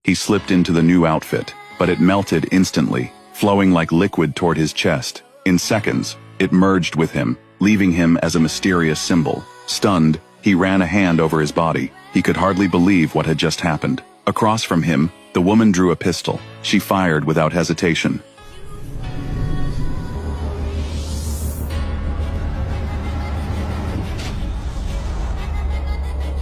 He slipped into the new outfit, but it melted instantly, flowing like liquid toward his chest. In seconds, it merged with him, leaving him as a mysterious symbol. Stunned, he ran a hand over his body. He could hardly believe what had just happened. Across from him, the woman drew a pistol. She fired without hesitation.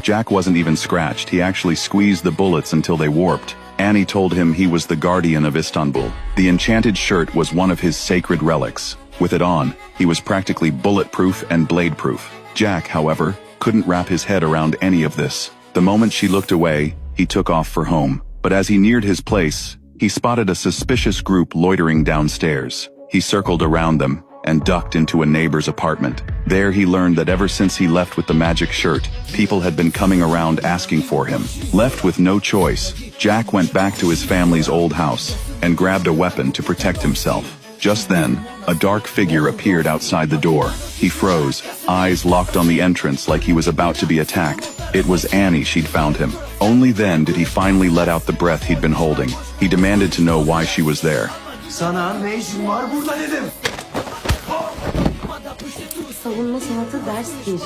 Jack wasn't even scratched. He actually squeezed the bullets until they warped. Annie told him he was the guardian of Istanbul. The enchanted shirt was one of his sacred relics. With it on, he was practically bulletproof and blade-proof. Jack, however, couldn't wrap his head around any of this. The moment she looked away, he took off for home. But as he neared his place, he spotted a suspicious group loitering downstairs. He circled around them and ducked into a neighbor's apartment. There he learned that ever since he left with the magic shirt, people had been coming around asking for him. Left with no choice, Jack went back to his family's old house and grabbed a weapon to protect himself. Just then, a dark figure appeared outside the door. He froze, eyes locked on the entrance like he was about to be attacked. It was Annie. She'd found him. Only then did he finally let out the breath he'd been holding. He demanded to know why she was there. Sana ne işin var burada dedim. Savunma sanatı derstir.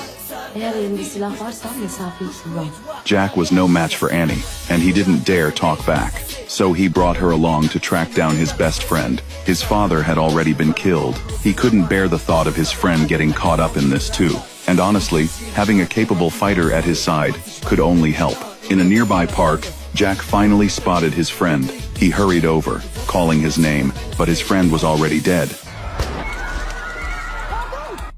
Eğer elinde silah varsa mesafeyi kullan. Jack was no match for Annie, and he didn't dare talk back. So he brought her along to track down his best friend. His father had already been killed. He couldn't bear the thought of his friend getting caught up in this too. And honestly, having a capable fighter at his side could only help. In a nearby park, Jack finally spotted his friend. He hurried over, calling his name, but his friend was already dead.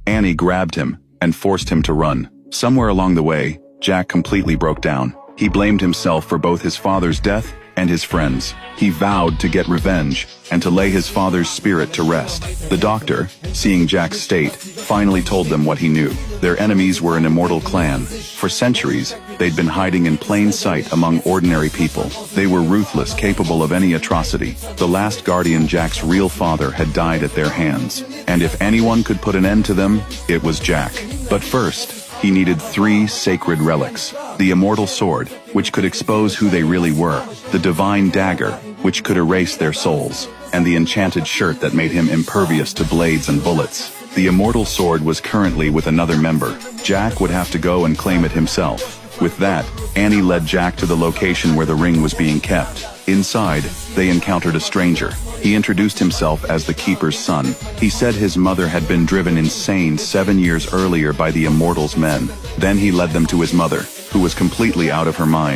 Annie grabbed him and forced him to run. Somewhere along the way, Jack completely broke down. He blamed himself for both his father's death and his friend's. He vowed to get revenge and to lay his father's spirit to rest. The doctor, seeing Jack's state, finally told them what he knew. Their enemies were an immortal clan. For centuries, they'd been hiding in plain sight among ordinary people. They were ruthless, capable of any atrocity. The last guardian, Jack's real father, had died at their hands. And if anyone could put an end to them, it was Jack. But first, he needed 3 sacred relics. The immortal sword, which could expose who they really were. The divine dagger, which could erase their souls. And the enchanted shirt that made him impervious to blades and bullets. The immortal sword was currently with another member. Jack would have to go and claim it himself. With that, Annie led Jack to the location where the ring was being kept. Inside, they encountered a stranger. He introduced himself as the Keeper's son. He said his mother had been driven insane 7 years earlier by the Immortal's men. Then he led them to his mother, who was completely out of her mind.